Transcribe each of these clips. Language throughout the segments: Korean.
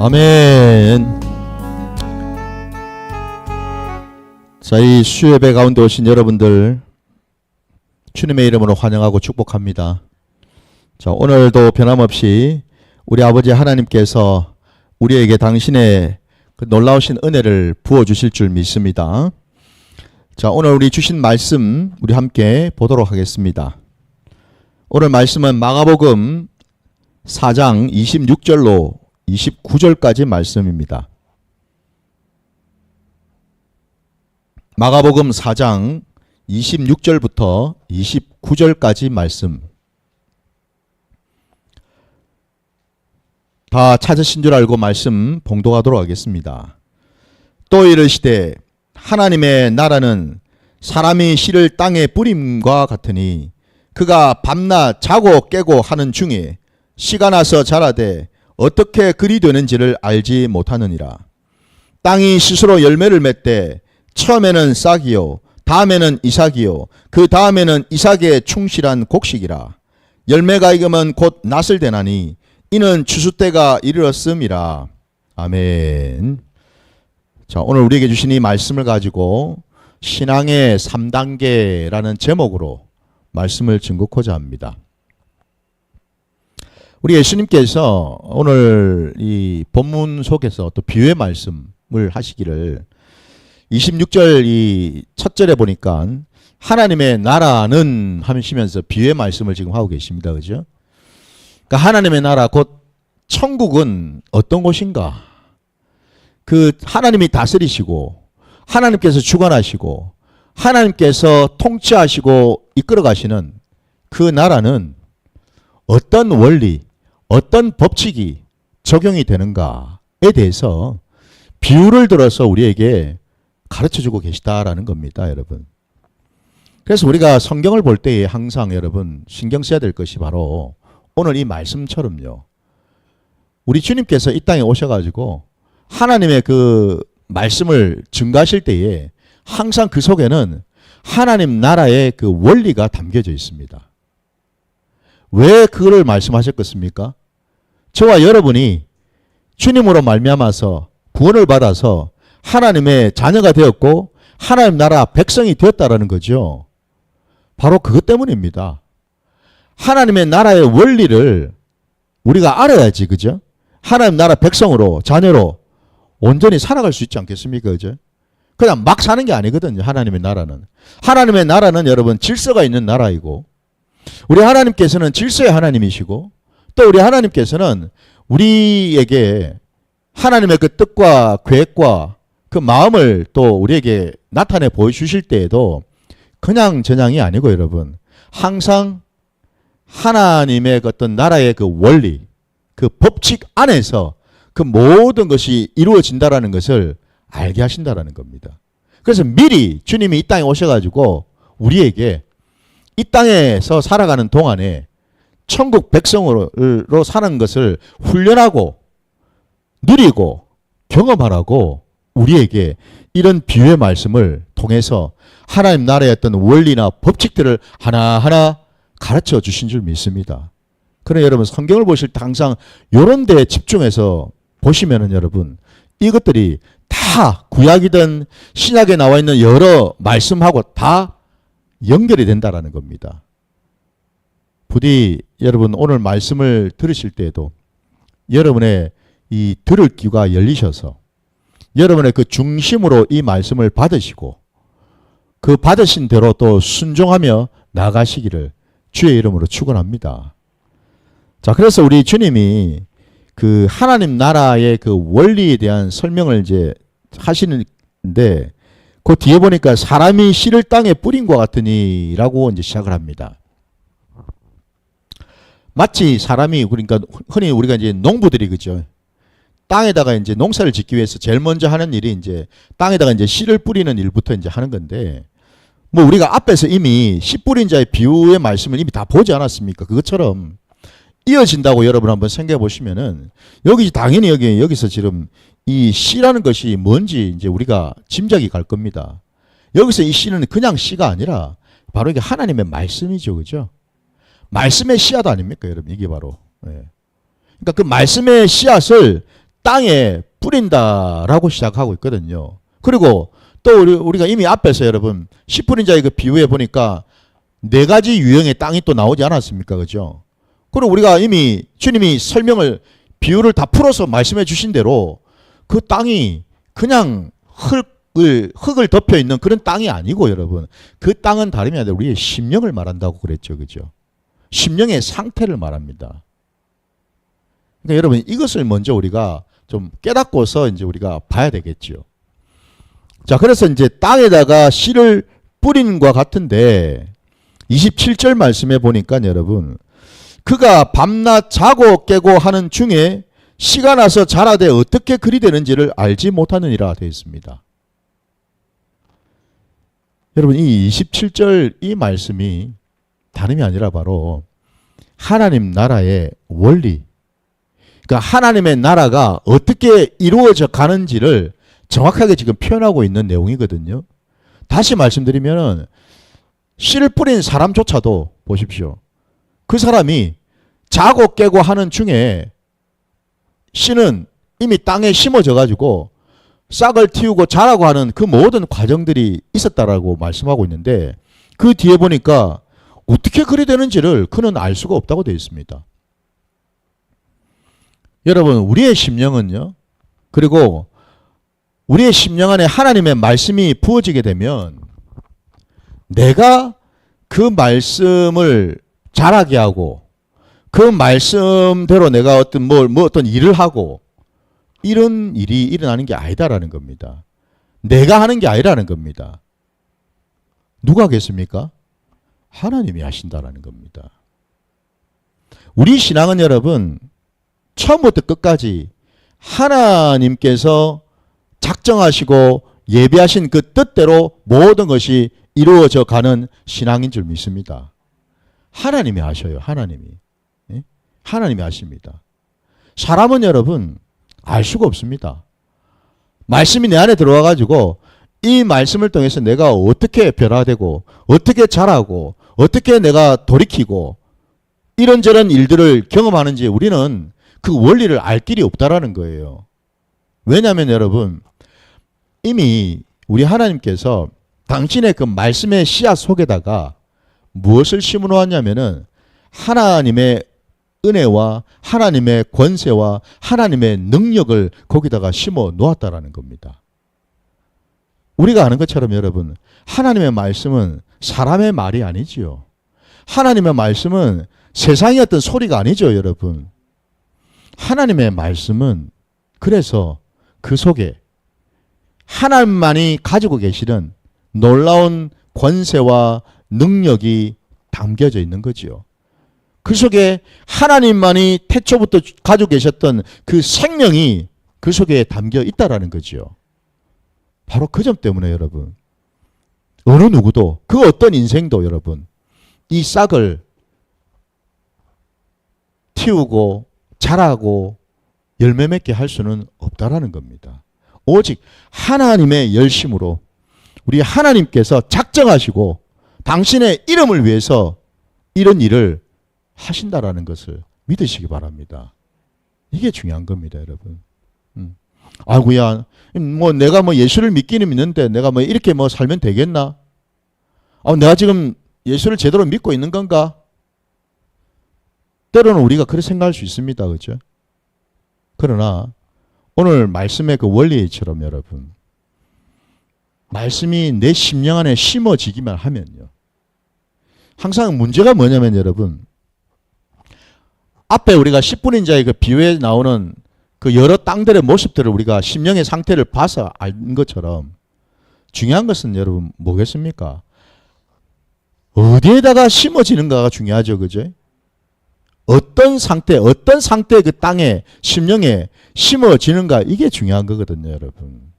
아멘. 자, 이 수요예배 가운데 오신 여러분들 주님의 이름으로 환영하고 축복합니다. 자, 오늘도 변함없이 우리 아버지 하나님께서 우리에게 당신의 그 놀라우신 은혜를 부어주실 줄 믿습니다. 자, 오늘 우리 주신 말씀 우리 함께 보도록 하겠습니다. 오늘 말씀은 마가복음 4장 26절로 29절까지 말씀입니다. 마가복음 4장 26절부터 29절까지 말씀. 다 찾으신 줄 알고 말씀 봉독하도록 하겠습니다. 또 이르시되 하나님의 나라는 사람이 씨를 땅에 뿌림과 같으니 그가 밤낮 자고 깨고 하는 중에 씨가 나서 자라되 어떻게 그리 되는지를 알지 못하느니라. 땅이 스스로 열매를 맺되 처음에는 싹이요 다음에는 이삭이요 그 다음에는 이삭의 충실한 곡식이라. 열매가 익으면 곧 낫을 되나니 이는 추수 때가 이르렀음이라. 아멘. 자, 오늘 우리에게 주신 이 말씀을 가지고 신앙의 3단계라는 제목으로 말씀을 증거하고자 합니다. 우리 예수님께서 오늘 이 본문 속에서 또 비유의 말씀을 하시기를 26절 이 첫 절에 보니까 하나님의 나라는 하시면서 비유의 말씀을 지금 하고 계십니다. 그죠? 그러니까 하나님의 나라 곧 천국은 어떤 곳인가? 그 하나님이 다스리시고 하나님께서 주관하시고 하나님께서 통치하시고 이끌어 가시는 그 나라는 어떤 원리, 어떤 법칙이 적용이 되는가에 대해서 비유를 들어서 우리에게 가르쳐주고 계시다라는 겁니다, 여러분. 그래서 우리가 성경을 볼 때에 항상 여러분 신경 써야 될 것이 바로 오늘 이 말씀처럼요. 우리 주님께서 이 땅에 오셔가지고 하나님의 그 말씀을 증거하실 때에 항상 그 속에는 하나님 나라의 그 원리가 담겨져 있습니다. 왜 그거를 말씀하셨겠습니까? 저와 여러분이 주님으로 말미암아서 구원을 받아서 하나님의 자녀가 되었고 하나님 나라 백성이 되었다라는 거죠. 바로 그것 때문입니다. 하나님의 나라의 원리를 우리가 알아야지, 그죠? 하나님 나라 백성으로 자녀로 온전히 살아갈 수 있지 않겠습니까? 그죠? 그냥 막 사는 게 아니거든요. 하나님의 나라는. 하나님의 나라는 여러분 질서가 있는 나라이고 우리 하나님께서는 질서의 하나님이시고 또 우리 하나님께서는 우리에게 하나님의 그 뜻과 계획과 그 마음을 또 우리에게 나타내 보여주실 때에도 그냥 전향이 아니고 여러분 항상 하나님의 어떤 나라의 그 원리 그 법칙 안에서 그 모든 것이 이루어진다라는 것을 알게 하신다라는 겁니다. 그래서 미리 주님이 이 땅에 오셔가지고 우리에게 이 땅에서 살아가는 동안에 천국 백성으로 사는 것을 훈련하고 누리고 경험하라고 우리에게 이런 비유의 말씀을 통해서 하나님 나라의 어떤 원리나 법칙들을 하나하나 가르쳐 주신 줄 믿습니다. 그러나 여러분 성경을 보실 때 항상 이런 데에 집중해서 보시면은 여러분 이것들이 다 구약이든 신약에 나와 있는 여러 말씀하고 다 연결이 된다라는 겁니다. 부디 여러분 오늘 말씀을 들으실 때에도 여러분의 이 들을 귀가 열리셔서 여러분의 그 중심으로 이 말씀을 받으시고 그 받으신 대로 또 순종하며 나가시기를 주의 이름으로 축원합니다. 자, 그래서 우리 주님이 그 하나님 나라의 그 원리에 대한 설명을 이제 하시는데 그 뒤에 보니까 사람이 씨를 땅에 뿌린 것 같으니 라고 이제 시작을 합니다. 마치 사람이 그러니까 흔히 우리가 이제 농부들이 그죠. 땅에다가 이제 농사를 짓기 위해서 제일 먼저 하는 일이 이제 땅에다가 이제 씨를 뿌리는 일부터 이제 하는 건데 뭐 우리가 앞에서 이미 씨 뿌린 자의 비유의 말씀을 이미 다 보지 않았습니까? 그것처럼 이어진다고 여러분 한번 생각해 보시면은 여기 당연히 여기서 지금 이 씨라는 것이 뭔지 이제 우리가 짐작이 갈 겁니다. 여기서 이 씨는 그냥 씨가 아니라 바로 이게 하나님의 말씀이죠. 그죠? 말씀의 씨앗 아닙니까, 여러분? 이게 바로. 예. 그러니까 그 말씀의 씨앗을 땅에 뿌린다라고 시작하고 있거든요. 그리고 또 우리가 이미 앞에서 여러분 씨 뿌린 자의 그 비유에 보니까 네 가지 유형의 땅이 또 나오지 않았습니까? 그죠? 그리고 우리가 이미 주님이 설명을 비유를 다 풀어서 말씀해 주신 대로 그 땅이 그냥 흙을 덮여 있는 그런 땅이 아니고 여러분 그 땅은 다름이 아니라 우리의 심령을 말한다고 그랬죠. 그죠? 심령의 상태를 말합니다. 그러니까 여러분 이것을 먼저 우리가 좀 깨닫고서 이제 우리가 봐야 되겠죠. 자, 그래서 이제 땅에다가 씨를 뿌린과 같은데 27절 말씀에 보니까 여러분 그가 밤낮 자고 깨고 하는 중에 씨가 나서 자라되 어떻게 그리 되는지를 알지 못하느니라 되어 있습니다. 여러분 이 27절 이 말씀이 다름이 아니라 바로 하나님 나라의 원리, 그러니까 하나님의 나라가 어떻게 이루어져 가는지를 정확하게 지금 표현하고 있는 내용이거든요. 다시 말씀드리면 씨를 뿌린 사람조차도 보십시오. 그 사람이 자고 깨고 하는 중에 씨는 이미 땅에 심어져 가지고 싹을 틔우고 자라고 하는 그 모든 과정들이 있었다라고 말씀하고 있는데 그 뒤에 보니까 어떻게 그리 되는지를 그는 알 수가 없다고 되어 있습니다. 여러분 우리의 심령은요. 그리고 우리의 심령 안에 하나님의 말씀이 부어지게 되면 내가 그 말씀을 자라게 하고 그 말씀대로 내가 어떤 일을 하고 이런 일이 일어나는 게 아니다라는 겁니다. 내가 하는 게 아니라는 겁니다. 누가 하겠습니까? 하나님이 하신다라는 겁니다. 우리 신앙은 여러분 처음부터 끝까지 하나님께서 작정하시고 예비하신 그 뜻대로 모든 것이 이루어져 가는 신앙인 줄 믿습니다. 하나님이 하셔요. 하나님이. 예? 하나님이 하십니다. 사람은 여러분 알 수가 없습니다. 말씀이 내 안에 들어와 가지고 이 말씀을 통해서 내가 어떻게 변화되고 어떻게 자라고 어떻게 내가 돌이키고 이런저런 일들을 경험하는지 우리는 그 원리를 알 길이 없다라는 거예요. 왜냐하면 여러분 이미 우리 하나님께서 당신의 그 말씀의 씨앗 속에다가 무엇을 심어 놓았냐면은 하나님의 은혜와 하나님의 권세와 하나님의 능력을 거기다가 심어 놓았다라는 겁니다. 우리가 아는 것처럼 여러분 하나님의 말씀은 사람의 말이 아니지요. 하나님의 말씀은 세상의 어떤 소리가 아니죠. 여러분 하나님의 말씀은 그래서 그 속에 하나님만이 가지고 계시는 놀라운 권세와 능력이 담겨져 있는 거지요. 그 속에 하나님만이 태초부터 가지고 계셨던 그 생명이 그 속에 담겨 있다라는 거지요. 바로 그 점 때문에 여러분 어느 누구도 그 어떤 인생도 여러분 이 싹을 틔우고 자라고 열매 맺게 할 수는 없다라는 겁니다. 오직 하나님의 열심으로 우리 하나님께서 작정하시고 당신의 이름을 위해서 이런 일을 하신다라는 것을 믿으시기 바랍니다. 이게 중요한 겁니다, 여러분. 아이고야, 내가 예수를 믿기는 믿는데 내가 이렇게 살면 되겠나? 내가 지금 예수를 제대로 믿고 있는 건가? 때로는 우리가 그렇게 생각할 수 있습니다, 그렇죠? 그러나 오늘 말씀의 그 원리처럼 여러분 말씀이 내 심령 안에 심어지기만 하면요. 항상 문제가 뭐냐면 여러분 앞에 우리가 씨 뿌린 자의 그 비유에 나오는 그 여러 땅들의 모습들을 우리가 심령의 상태를 봐서 알 것처럼 중요한 것은 여러분 뭐겠습니까? 어디에다가 심어지는가가 중요하죠. 그죠? 어떤 상태의 그 땅에 심령에 심어지는가 이게 중요한 거거든요. 여러분.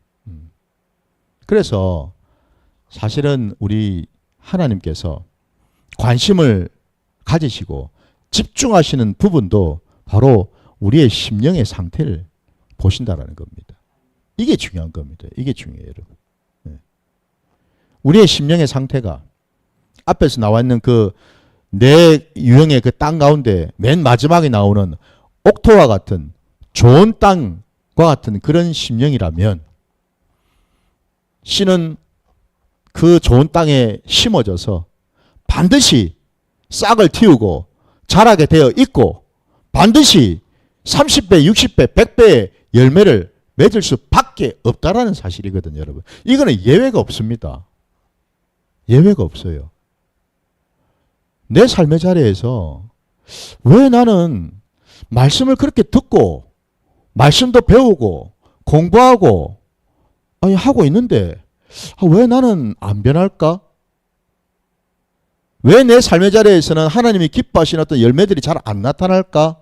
그래서 사실은 우리 하나님께서 관심을 가지시고 집중하시는 부분도 바로 우리의 심령의 상태를 보신다라는 겁니다. 이게 중요한 겁니다. 이게 중요해요, 여러분. 우리의 심령의 상태가 앞에서 나와 있는 그 네 유형의 그 땅 가운데 맨 마지막에 나오는 옥토와 같은 좋은 땅과 같은 그런 심령이라면 씨는 그 좋은 땅에 심어져서 반드시 싹을 틔우고 자라게 되어 있고 반드시 30배, 60배, 100배의 열매를 맺을 수밖에 없다라는 사실이거든요, 여러분. 이거는 예외가 없습니다. 예외가 없어요. 내 삶의 자리에서 왜 나는 말씀을 그렇게 듣고 말씀도 배우고 공부하고 하고 있는데 왜 나는 안 변할까? 왜 내 삶의 자리에서는 하나님이 기뻐하시는 어떤 열매들이 잘 안 나타날까?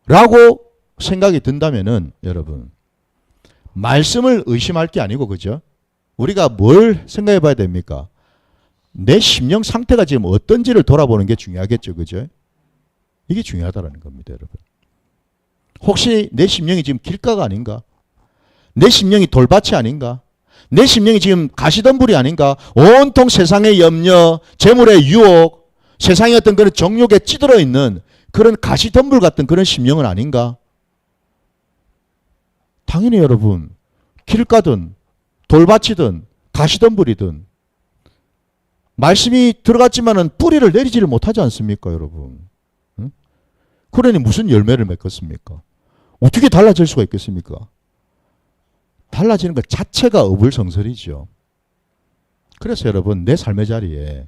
라고 생각이 든다면은 여러분 말씀을 의심할 게 아니고 그죠? 우리가 뭘 생각해 봐야 됩니까? 내 심령 상태가 지금 어떤지를 돌아보는 게 중요하겠죠. 그죠? 이게 중요하다는 겁니다, 여러분. 혹시 내 심령이 지금 길가가 아닌가? 내 심령이 돌밭이 아닌가? 내 심령이 지금 가시덤불이 아닌가? 온통 세상의 염려, 재물의 유혹, 세상의 어떤 그런 정욕에 찌들어 있는 그런 가시덤불 같은 그런 심령은 아닌가? 당연히 여러분, 길가든 돌밭이든 가시덤불이든 말씀이 들어갔지만은 뿌리를 내리지를 못하지 않습니까, 여러분? 응? 그러니 무슨 열매를 맺겠습니까? 어떻게 달라질 수가 있겠습니까? 달라지는 것 자체가 어불성설이죠. 그래서 여러분 내 삶의 자리에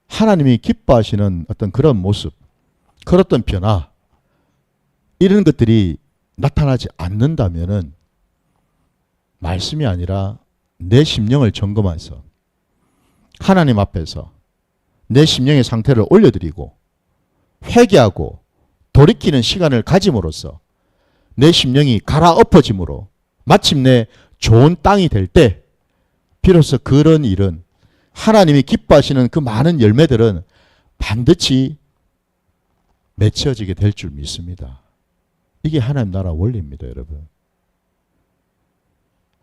하나님이 기뻐하시는 어떤 그런 모습, 그런 어떤 변화 이런 것들이 나타나지 않는다면은 말씀이 아니라 내 심령을 점검해서 하나님 앞에서 내 심령의 상태를 올려드리고 회개하고 돌이키는 시간을 가짐으로써 내 심령이 갈아엎어짐으로 마침내 좋은 땅이 될 때 비로소 그런 일은 하나님이 기뻐하시는 그 많은 열매들은 반드시 맺혀지게 될 줄 믿습니다. 이게 하나님 나라 원리입니다, 여러분.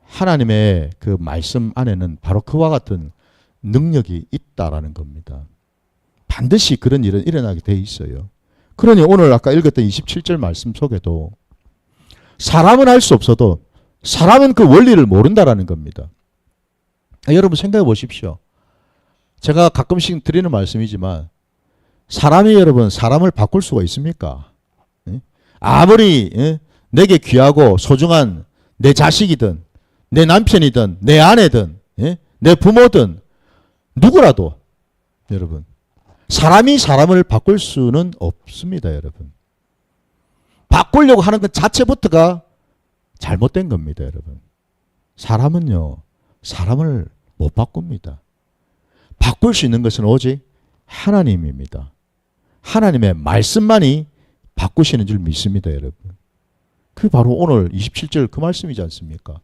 하나님의 그 말씀 안에는 바로 그와 같은 능력이 있다라는 겁니다. 반드시 그런 일은 일어나게 돼 있어요. 그러니 오늘 아까 읽었던 27절 말씀 속에도 사람은 할 수 없어도 사람은 그 원리를 모른다라는 겁니다. 여러분 생각해 보십시오. 제가 가끔씩 드리는 말씀이지만 사람이 여러분 사람을 바꿀 수가 있습니까? 아무리 내게 귀하고 소중한 내 자식이든 내 남편이든 내 아내든 내 부모든 누구라도 여러분 사람이 사람을 바꿀 수는 없습니다, 여러분. 바꾸려고 하는 것 자체부터가 잘못된 겁니다, 여러분. 사람은요, 사람을 못 바꿉니다. 바꿀 수 있는 것은 오직 하나님입니다. 하나님의 말씀만이 바꾸시는 줄 믿습니다, 여러분. 그게 바로 오늘 27절 그 말씀이지 않습니까?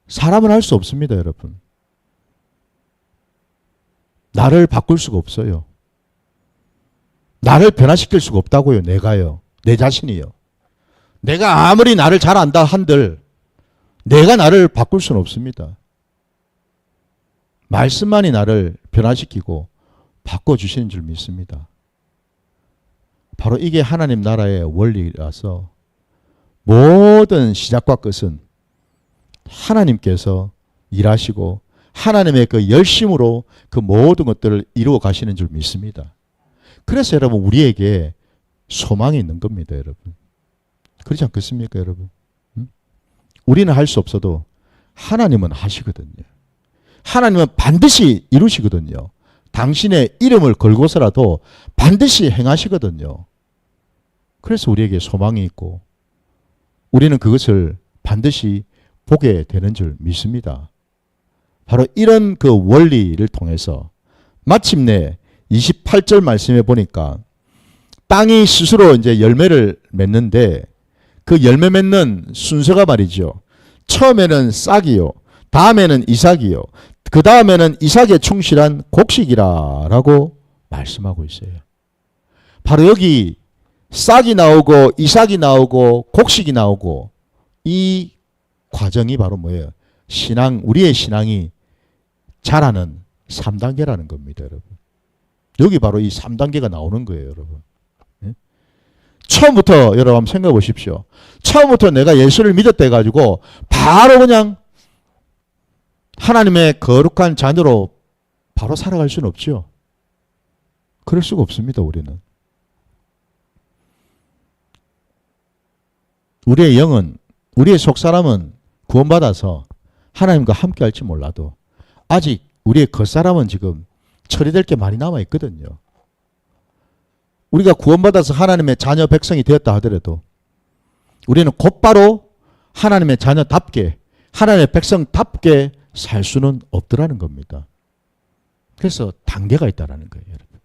사람은 할 수 없습니다, 여러분. 나를 바꿀 수가 없어요. 나를 변화시킬 수가 없다고요, 내가요. 내 자신이요. 내가 아무리 나를 잘 안다 한들 내가 나를 바꿀 수는 없습니다. 말씀만이 나를 변화시키고 바꿔주시는 줄 믿습니다. 바로 이게 하나님 나라의 원리라서 모든 시작과 끝은 하나님께서 일하시고 하나님의 그 열심으로 그 모든 것들을 이루어 가시는 줄 믿습니다. 그래서 여러분 우리에게 소망이 있는 겁니다, 여러분. 그렇지 않겠습니까, 여러분? 우리는 할 수 없어도 하나님은 하시거든요. 하나님은 반드시 이루시거든요. 당신의 이름을 걸고서라도 반드시 행하시거든요. 그래서 우리에게 소망이 있고 우리는 그것을 반드시 보게 되는 줄 믿습니다. 바로 이런 그 원리를 통해서 마침내 28절 말씀에 보니까 땅이 스스로 이제 열매를 맺는데 그 열매 맺는 순서가 말이죠. 처음에는 싹이요. 다음에는 이삭이요. 그 다음에는 이삭에 충실한 곡식이라라고 말씀하고 있어요. 바로 여기 싹이 나오고 이삭이 나오고 곡식이 나오고 이 과정이 바로 뭐예요? 신앙, 우리의 신앙이 자라는 3단계라는 겁니다, 여러분. 여기 바로 이 3단계가 나오는 거예요, 여러분. 처음부터 여러분 한번 생각해 보십시오. 처음부터 내가 예수를 믿었다 해가지고 바로 그냥 하나님의 거룩한 자녀로 바로 살아갈 수는 없죠. 그럴 수가 없습니다. 우리는. 우리의 영은, 우리의 속사람은 구원받아서 하나님과 함께 할지 몰라도 아직 우리의 겉사람은 지금 처리될 게 많이 남아 있거든요. 우리가 구원받아서 하나님의 자녀 백성이 되었다 하더라도 우리는 곧바로 하나님의 자녀답게, 하나님의 백성답게 살 수는 없더라는 겁니다. 그래서 단계가 있다라는 거예요, 여러분.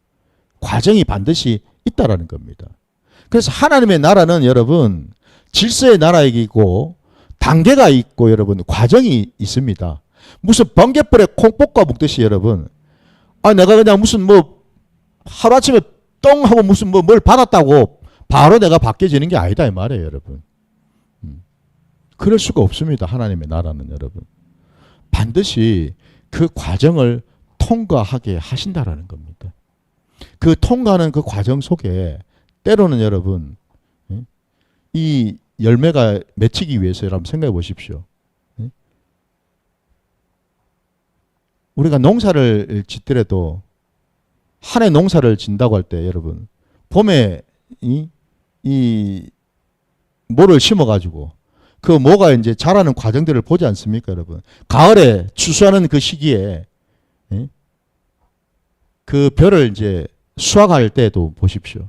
과정이 반드시 있다라는 겁니다. 그래서 하나님의 나라는 여러분 질서의 나라이고 단계가 있고 여러분 과정이 있습니다. 무슨 번갯불에 콩 볶아 먹듯이 여러분, 내가 그냥 무슨 뭐 하루아침에 똥 하고 무슨 뭘 받았다고 바로 내가 바뀌어지는 게 아니다 이 말이에요, 여러분. 그럴 수가 없습니다. 하나님의 나라는 여러분. 반드시 그 과정을 통과하게 하신다라는 겁니다. 그 통과하는 그 과정 속에 때로는 여러분 이 열매가 맺히기 위해서 여러분 생각해 보십시오. 우리가 농사를 짓더라도 한 해 농사를 짓는다고 할 때 여러분 봄에 이 모를 심어가지고 그 모가 이제 자라는 과정들을 보지 않습니까, 여러분? 가을에 추수하는 그 시기에 그 벼를 이제 수확할 때도 보십시오.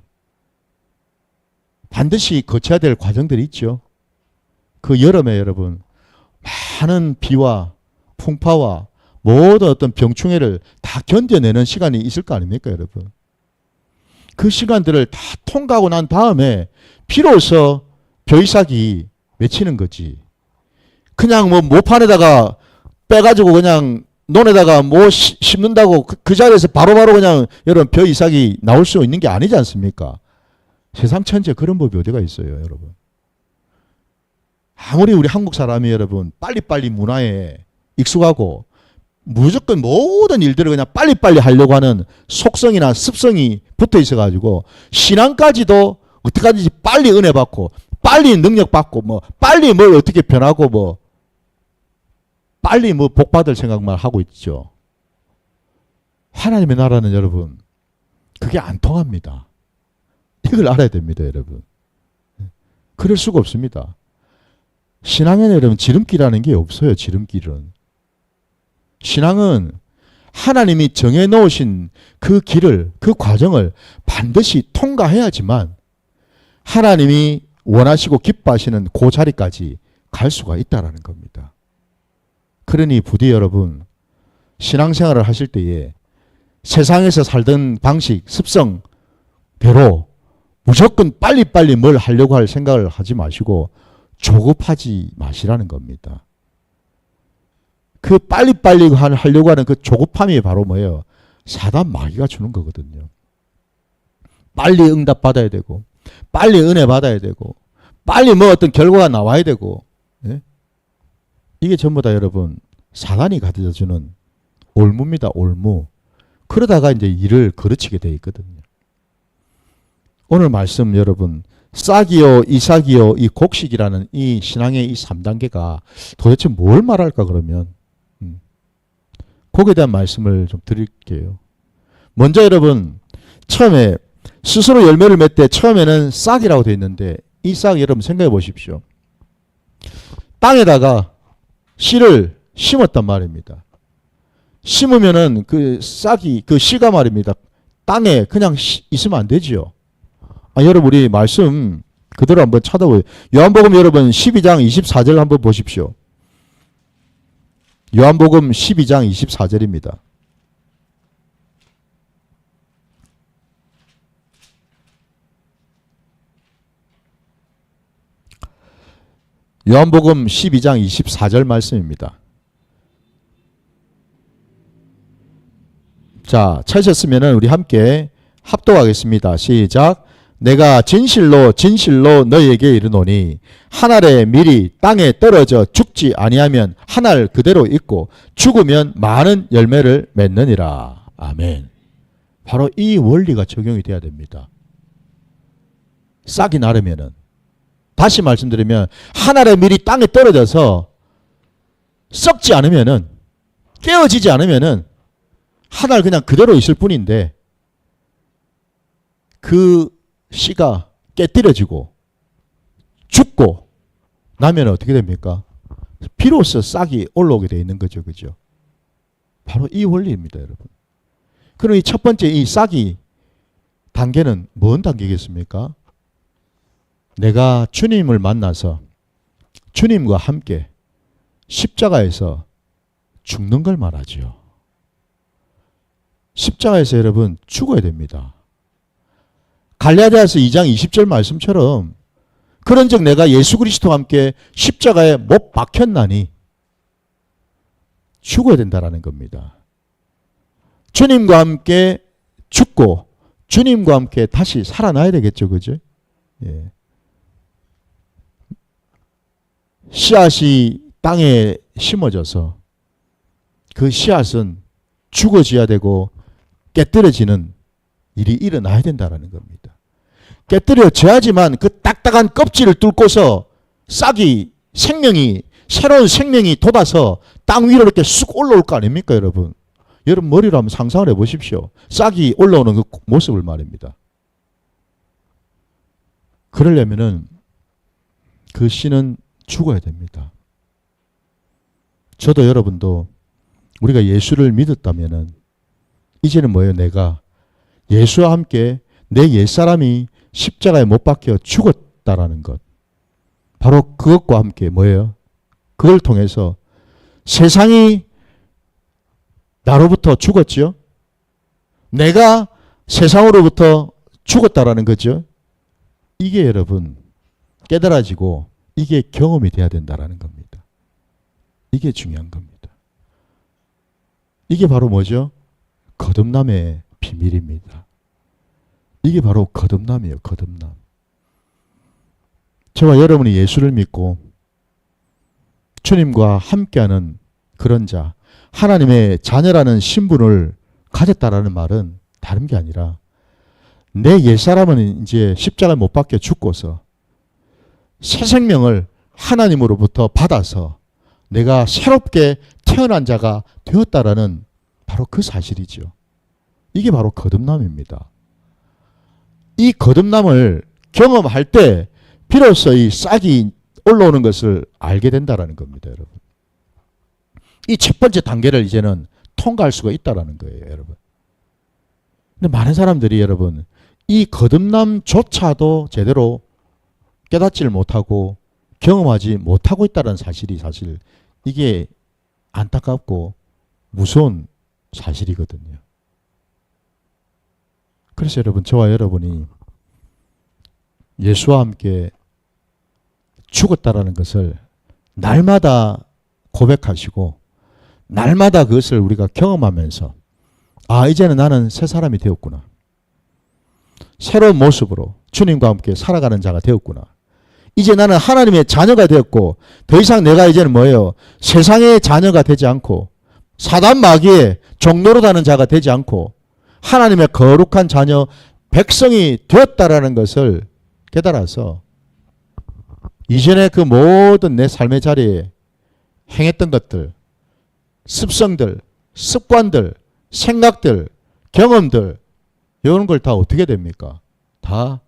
반드시 거쳐야 될 과정들이 있죠. 그 여름에 여러분 많은 비와 풍파와 모든 어떤 병충해를 다 견뎌내는 시간이 있을 거 아닙니까, 여러분? 그 시간들을 다 통과하고 난 다음에 비로소 벼이삭이 맺히는 거지. 그냥 뭐 모판에다가 빼가지고 그냥 논에다가 뭐 심는다고 그 자리에서 바로바로 그냥 여러분 벼이삭이 나올 수 있는 게 아니지 않습니까? 세상 천지에 그런 법이 어디가 있어요, 여러분. 아무리 우리 한국 사람이 여러분 빨리빨리 문화에 익숙하고 무조건 모든 일들을 그냥 빨리빨리 하려고 하는 속성이나 습성이 붙어 있어가지고 신앙까지도 어떻게 하든지 빨리 은혜 받고 빨리 능력 받고 뭐 빨리 뭘 어떻게 변하고 뭐 빨리 뭐 복 받을 생각만 하고 있죠. 하나님의 나라는 여러분 그게 안 통합니다. 이걸 알아야 됩니다, 여러분. 그럴 수가 없습니다. 신앙에는 여러분 지름길이라는 게 없어요. 지름길은. 신앙은 하나님이 정해놓으신 그 길을, 그 과정을 반드시 통과해야지만 하나님이 원하시고 기뻐하시는 그 자리까지 갈 수가 있다는 겁니다. 그러니 부디 여러분 신앙생활을 하실 때에 세상에서 살던 방식, 습성대로 무조건 빨리빨리 뭘 하려고 할 생각을 하지 마시고 조급하지 마시라는 겁니다. 그 빨리빨리 하려고 하는 그 조급함이 바로 뭐예요? 사단 마귀가 주는 거거든요. 빨리 응답 받아야 되고 빨리 은혜 받아야 되고 빨리 뭐 어떤 결과가 나와야 되고 예? 이게 전부 다 여러분 사단이 가져다주는 올무입니다. 올무. 그러다가 이제 일을 거르치게 돼 있거든요. 오늘 말씀 여러분 싹이요 이삭이요 이 곡식이라는 이 신앙의 이 3단계가 도대체 뭘 말할까 그러면 거기에 대한 말씀을 좀 드릴게요. 먼저 여러분 처음에 스스로 열매를 맺되 처음에는 싹이라고 되어 있는데 이 싹 여러분 생각해 보십시오. 땅에다가 씨를 심었단 말입니다. 심으면은 그 싹이 그 씨가 말입니다. 땅에 그냥 있으면 안 되지요. 여러분 우리 말씀 그대로 한번 찾아보세요. 요한복음 여러분 12장 24절 한번 보십시오. 요한복음 12장 24절입니다. 요한복음 12장 24절 말씀입니다. 자, 찾으셨으면 우리 함께 합독하겠습니다. 시작. 내가 진실로 진실로 너희에게 이르노니 한 알의 밀이 땅에 떨어져 죽지 아니하면 한 알 그대로 있고 죽으면 많은 열매를 맺느니라. 아멘. 바로 이 원리가 적용이 돼야 됩니다. 싹이 나려면은, 다시 말씀드리면 한 알의 밀이 땅에 떨어져서 썩지 않으면은, 깨어지지 않으면은 한 알 그냥 그대로 있을 뿐인데, 그 씨가 깨뜨려지고 죽고 나면 어떻게 됩니까? 비로소 싹이 올라오게 되어 있는 거죠. 그죠? 바로 이 원리입니다, 여러분. 그럼 이 첫 번째 이 싹이 단계는 뭔 단계겠습니까? 내가 주님을 만나서 주님과 함께 십자가에서 죽는 걸 말하죠. 십자가에서 여러분 죽어야 됩니다. 갈라디아서 2장 20절 말씀처럼 그런즉 내가 예수 그리스도와 함께 십자가에 못 박혔나니 죽어야 된다라는 겁니다. 주님과 함께 죽고 주님과 함께 다시 살아나야 되겠죠. 그죠? 예. 씨앗이 땅에 심어져서 그 씨앗은 죽어져야 되고 깨뜨려지는 일이 일어나야 된다는 겁니다. 깨뜨려져야지만 그 딱딱한 껍질을 뚫고서 싹이 생명이 새로운 생명이 돋아서 땅 위로 이렇게 쑥 올라올 거 아닙니까 여러분? 여러분 머리로 한번 상상을 해보십시오. 싹이 올라오는 그 모습을 말입니다. 그러려면은 그 씨는 죽어야 됩니다. 저도 여러분도 우리가 예수를 믿었다면은 이제는 뭐예요? 내가 예수와 함께 내 옛사람이 십자가에 못 박혀 죽었다라는 것. 바로 그것과 함께 뭐예요? 그걸 통해서 세상이 나로부터 죽었죠. 내가 세상으로부터 죽었다라는 거죠. 이게 여러분 깨달아지고 이게 경험이 돼야 된다라는 겁니다. 이게 중요한 겁니다. 이게 바로 뭐죠? 거듭남의 비밀입니다. 이게 바로 거듭남이에요. 거듭남. 저와 여러분이 예수를 믿고 주님과 함께하는 그런 자, 하나님의 자녀라는 신분을 가졌다라는 말은 다른 게 아니라 내 옛사람은 이제 십자가에 못 박혀 죽고서 새 생명을 하나님으로부터 받아서 내가 새롭게 태어난 자가 되었다라는 바로 그 사실이죠. 이게 바로 거듭남입니다. 이 거듭남을 경험할 때 비로소 이 싹이 올라오는 것을 알게 된다는 겁니다, 여러분. 이 첫 번째 단계를 이제는 통과할 수가 있다는 거예요, 여러분. 근데 많은 사람들이 여러분 이 거듭남조차도 제대로 깨닫지를 못하고 경험하지 못하고 있다는 사실이 사실 이게 안타깝고 무서운 사실이거든요. 그래서 여러분 저와 여러분이 예수와 함께 죽었다라는 것을 날마다 고백하시고 날마다 그것을 우리가 경험하면서 아 이제는 나는 새 사람이 되었구나. 새로운 모습으로 주님과 함께 살아가는 자가 되었구나. 이제 나는 하나님의 자녀가 되었고 더 이상 내가 이제는 뭐예요? 세상의 자녀가 되지 않고 사단 마귀의 종노릇하는 자가 되지 않고 하나님의 거룩한 자녀 백성이 되었다라는 것을 깨달아서 이전에 그 모든 내 삶의 자리에 행했던 것들, 습성들, 습관들, 생각들, 경험들 이런 걸 다 어떻게 됩니까? 다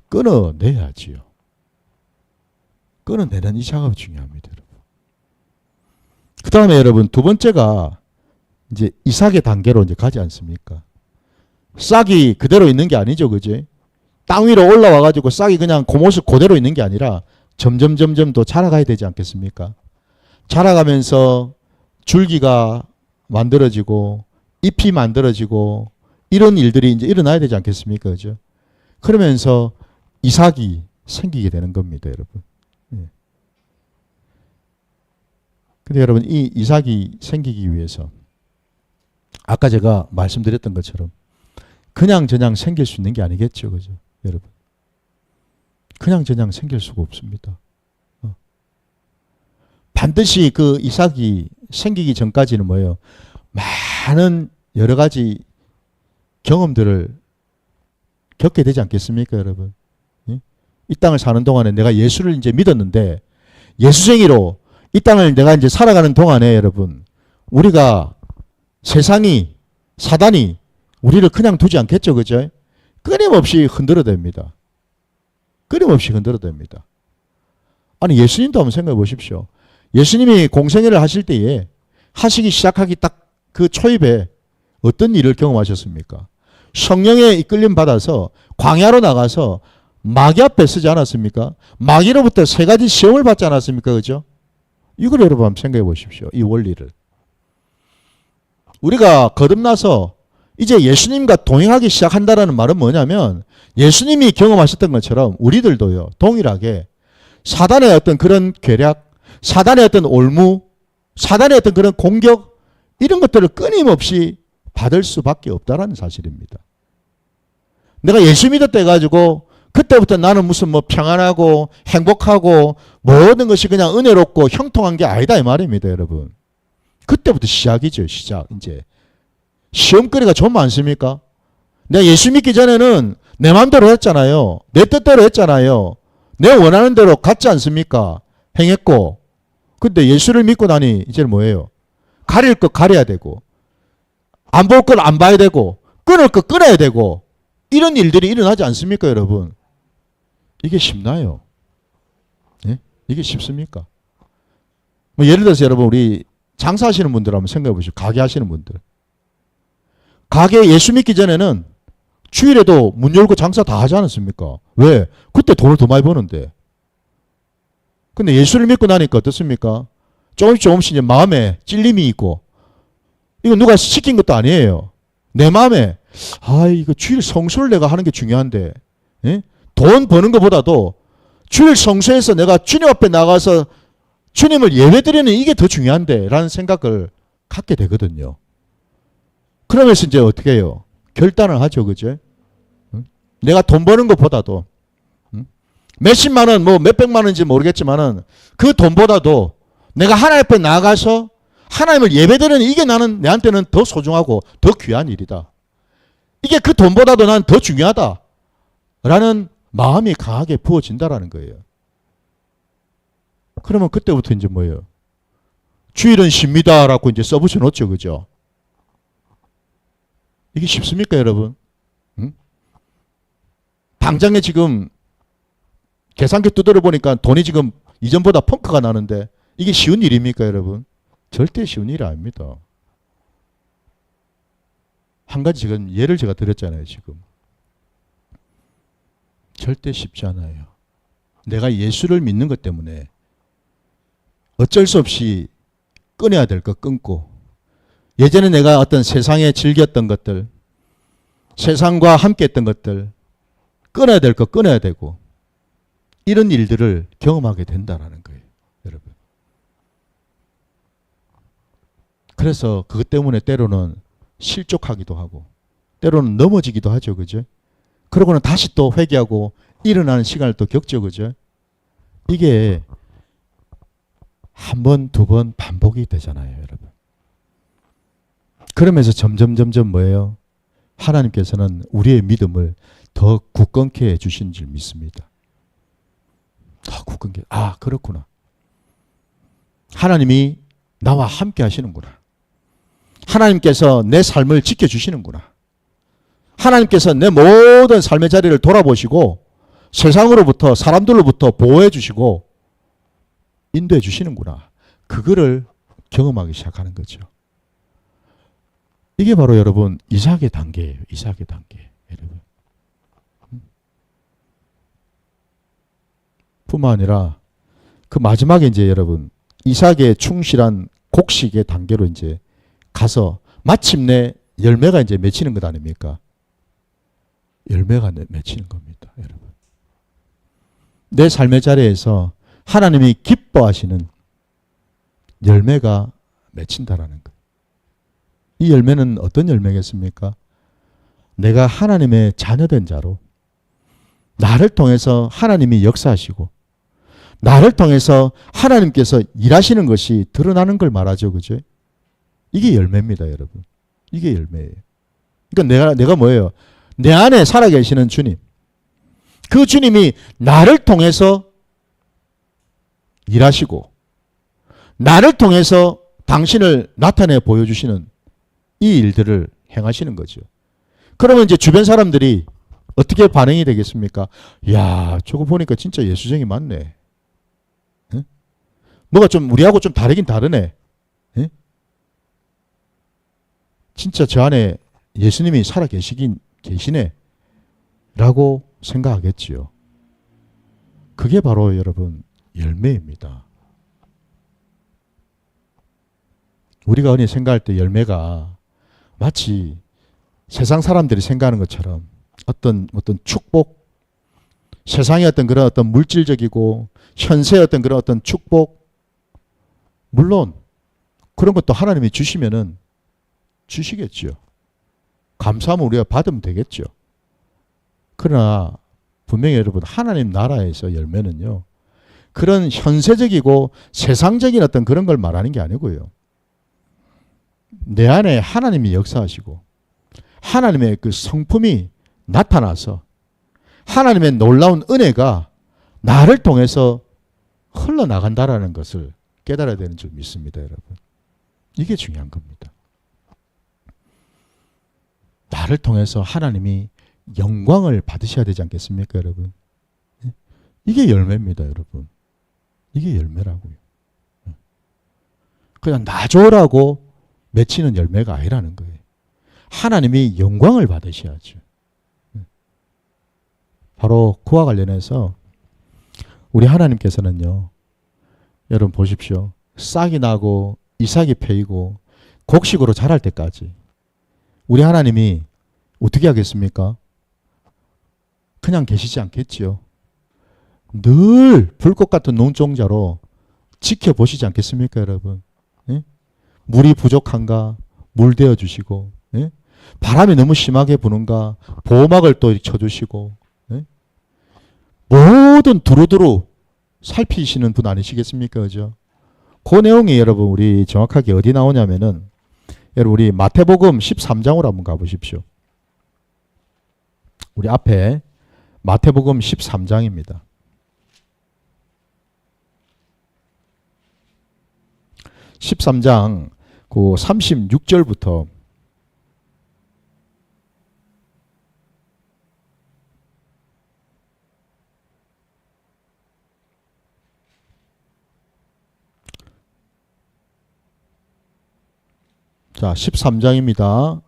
끊어내야지요. 끊어내는 이 작업이 중요합니다. 여러분. 그 다음에 여러분 두 번째가 이제 이삭의 단계로 이제 가지 않습니까? 싹이 그대로 있는 게 아니죠. 그지? 땅 위로 올라와 가지고 싹이 그냥 그 모습 그대로 있는 게 아니라 점점 더 자라가야 되지 않겠습니까? 자라가면서 줄기가 만들어지고 잎이 만들어지고 이런 일들이 이제 일어나야 되지 않겠습니까? 그죠? 그러면서 이삭이 생기게 되는 겁니다, 여러분. 예. 근데 여러분 이 이삭이 생기기 위해서 아까 제가 말씀드렸던 것처럼 그냥 저냥 생길 수 있는 게 아니겠죠. 그죠? 여러분. 그냥 저냥 생길 수가 없습니다. 반드시 그 이삭이 생기기 전까지는 뭐예요? 많은 여러 가지 경험들을 겪게 되지 않겠습니까, 여러분? 예? 이 땅을 사는 동안에 내가 예수를 이제 믿었는데 예수쟁이로 이 땅을 내가 이제 살아가는 동안에 여러분 우리가 세상이 사단이 우리를 그냥 두지 않겠죠. 그죠? 끊임없이 흔들어댑니다. 끊임없이 흔들어댑니다. 아니 예수님도 한번 생각해 보십시오. 예수님이 공생애를 하실 때에 하시기 시작하기 딱 그 초입에 어떤 일을 경험하셨습니까? 성령의 이끌림 받아서 광야로 나가서 마귀 앞에 서지 않았습니까? 마귀로부터 세 가지 시험을 받지 않았습니까? 그죠? 이걸 여러분 한번 생각해 보십시오. 이 원리를. 우리가 거듭나서 이제 예수님과 동행하기 시작한다라는 말은 뭐냐면 예수님이 경험하셨던 것처럼 우리들도요. 동일하게 사단의 어떤 그런 괴략, 사단의 어떤 올무, 사단의 어떤 그런 공격 이런 것들을 끊임없이 받을 수밖에 없다라는 사실입니다. 내가 예수 믿었다 해가지고 그때부터 나는 무슨 뭐 평안하고 행복하고 모든 것이 그냥 은혜롭고 형통한 게 아니다 이 말입니다, 여러분. 그때부터 시작이죠, 시작. 이제 시험거리가 좀 많습니까? 내가 예수 믿기 전에는 내 마음대로 했잖아요. 내 뜻대로 했잖아요. 내 원하는 대로 갔지 않습니까? 행했고. 근데 예수를 믿고 나니 이제 뭐예요? 가릴 것 가려야 되고 안 볼 걸 안 봐야 되고 끊을 거 끊어야 되고 이런 일들이 일어나지 않습니까, 여러분? 이게 쉽나요? 예? 이게 쉽습니까? 뭐 예를 들어서 여러분 우리 장사하시는 분들 한번 생각해 보시죠. 가게 하시는 분들. 가게 예수 믿기 전에는 주일에도 문 열고 장사 다 하지 않았습니까? 왜? 그때 돈을 더 많이 버는데. 근데 예수를 믿고 나니까 어떻습니까? 조금씩 이제 마음에 찔림이 있고 이거 누가 시킨 것도 아니에요. 내 마음에 이거 주일 성수를 내가 하는 게 중요한데 예? 돈 버는 것보다도 주일 성수에서 내가 주님 앞에 나가서 주님을 예배드리는 이게 더 중요한데 라는 생각을 갖게 되거든요. 그러면서 이제 어떻게 해요? 결단을 하죠. 그죠? 내가 돈 버는 것보다도 몇십만 원, 뭐 몇백만 원인지 모르겠지만은 그 돈보다도 내가 하나님 앞에 나가서 하나님을 예배드리는 이게 나는 내한테는 더 소중하고 더 귀한 일이다. 이게 그 돈보다도 난 더 중요하다. 라는 마음이 강하게 부어진다라는 거예요. 그러면 그때부터 이제 뭐예요? 주일은 쉽니다라고 이제 써붙여 놓죠. 그죠? 이게 쉽습니까, 여러분? 응? 당장에 지금 계산기 두드려 보니까 돈이 지금 이전보다 펑크가 나는데 이게 쉬운 일입니까, 여러분? 절대 쉬운 일이 아닙니다. 한 가지 지금 예를 제가 드렸잖아요, 지금. 절대 쉽지 않아요. 내가 예수를 믿는 것 때문에 어쩔 수 없이 끊어야 될 것 끊고 예전에 내가 어떤 세상에 즐겼던 것들, 세상과 함께 했던 것들 끊어야 될 것 끊어야 되고 이런 일들을 경험하게 된다는 거예요, 여러분. 그래서 그것 때문에 때로는 실족하기도 하고 때로는 넘어지기도 하죠. 그죠? 그러고는 다시 또 회개하고 일어나는 시간을 또 겪죠. 그죠? 이게 한 번, 두 번 반복이 되잖아요, 여러분. 그러면서 점점 뭐예요? 하나님께서는 우리의 믿음을 더 굳건케 해주신 줄 믿습니다. 더 굳건케. 그렇구나. 하나님이 나와 함께 하시는구나. 하나님께서 내 삶을 지켜주시는구나. 하나님께서 내 모든 삶의 자리를 돌아보시고 세상으로부터 사람들로부터 보호해 주시고 인도해 주시는구나. 그거를 경험하기 시작하는 거죠. 이게 바로 여러분 이삭의 단계예요. 이삭의 단계. 여러분. 뿐만 아니라 그 마지막에 이제 여러분 이삭의 충실한 곡식의 단계로 이제 가서 마침내 열매가 이제 맺히는 것 아닙니까? 열매가 맺히는 겁니다, 여러분. 내 삶의 자리에서 하나님이 기뻐하시는 열매가 맺힌다라는 것. 이 열매는 어떤 열매겠습니까? 내가 하나님의 자녀된 자로 나를 통해서 하나님이 역사하시고 나를 통해서 하나님께서 일하시는 것이 드러나는 걸 말하죠. 그죠? 이게 열매입니다, 여러분. 이게 열매예요. 그러니까 내가 뭐예요? 내 안에 살아계시는 주님, 그 주님이 나를 통해서 일하시고 나를 통해서 당신을 나타내 보여주시는 이 일들을 행하시는 거죠. 그러면 이제 주변 사람들이 어떻게 반응이 되겠습니까? 야, 저거 보니까 진짜 예수쟁이 맞네. 응? 뭐가 좀 우리하고 좀 다르긴 다르네. 응? 진짜 저 안에 예수님이 살아 계시네. 라고 생각하겠지요. 그게 바로 여러분 열매입니다. 우리가 은혜 생각할 때 열매가 마치 세상 사람들이 생각하는 것처럼 어떤 축복, 세상의 어떤 그런 어떤 물질적이고 현세의 어떤 그런 어떤 축복, 물론 그런 것도 하나님이 주시면은 주시겠죠. 감사하면 우리가 받으면 되겠죠. 그러나 분명히 여러분 하나님 나라에서 열매는요, 그런 현세적이고 세상적인 어떤 그런 걸 말하는 게 아니고요. 내 안에 하나님이 역사하시고 하나님의 그 성품이 나타나서 하나님의 놀라운 은혜가 나를 통해서 흘러나간다라는 것을 깨달아야 되는 줄 믿습니다, 여러분. 이게 중요한 겁니다. 나를 통해서 하나님이 영광을 받으셔야 되지 않겠습니까, 여러분? 이게 열매입니다, 여러분. 이게 열매라고요. 그냥 나 줘라고 맺히는 열매가 아니라는 거예요. 하나님이 영광을 받으셔야죠. 바로 그와 관련해서 우리 하나님께서는요, 여러분 보십시오. 싹이 나고 이삭이 패이고 곡식으로 자랄 때까지 우리 하나님이 어떻게 하겠습니까? 그냥 계시지 않겠지요. 늘 불꽃 같은 눈동자로 지켜보시지 않겠습니까, 여러분? 예? 물이 부족한가 물 대어 주시고, 예? 바람이 너무 심하게 부는가 보호막을 또 쳐주시고, 예? 모든 두루두루 살피시는 분 아니시겠습니까, 그죠? 그 내용이 여러분 우리 정확하게 어디 나오냐면은 여러분 우리 마태복음 13장으로 한번 가보십시오. 우리 앞에 마태복음 13장입니다. 13장 그 36절부터 자 13장입니다.